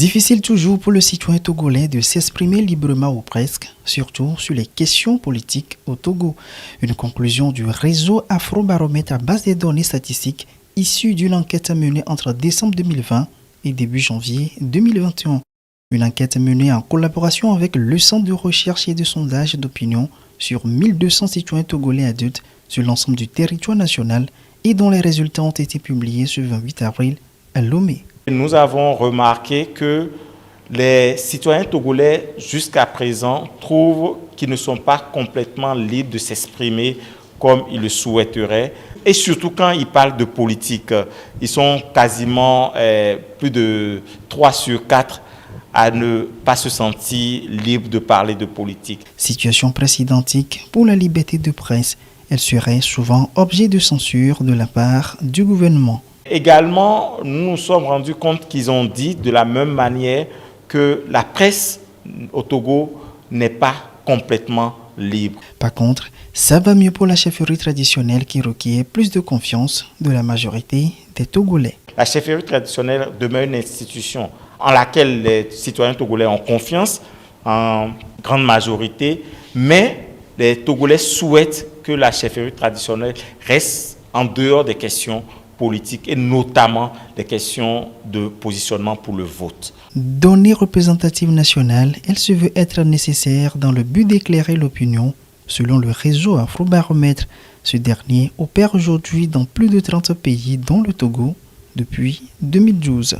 Difficile toujours pour le citoyen togolais de s'exprimer librement ou presque, surtout sur les questions politiques au Togo. Une conclusion du réseau Afrobaromètre à base des données statistiques issues d'une enquête menée entre décembre 2020 et début janvier 2021. Une enquête menée en collaboration avec le Centre de recherche et de sondage d'opinion sur 1200 citoyens togolais adultes sur l'ensemble du territoire national et dont les résultats ont été publiés ce 28 avril à Lomé. Nous avons remarqué que les citoyens togolais jusqu'à présent trouvent qu'ils ne sont pas complètement libres de s'exprimer comme ils le souhaiteraient. Et surtout quand ils parlent de politique, ils sont quasiment plus de 3 sur 4 à ne pas se sentir libres de parler de politique. Situation presque identique pour la liberté de presse. Elle serait souvent objet de censure de la part du gouvernement. Également, nous nous sommes rendus compte qu'ils ont dit de la même manière que la presse au Togo n'est pas complètement libre. Par contre, ça va mieux pour la chefferie traditionnelle qui requiert plus de confiance de la majorité des Togolais. La chefferie traditionnelle demeure une institution en laquelle les citoyens togolais ont confiance en grande majorité, mais les Togolais souhaitent que la chefferie traditionnelle reste en dehors des questions politiques et notamment des questions de positionnement pour le vote. Données représentatives nationales, elle se veut être nécessaire dans le but d'éclairer l'opinion. Selon le réseau Afrobaromètre, ce dernier opère aujourd'hui dans plus de 30 pays dont le Togo depuis 2012.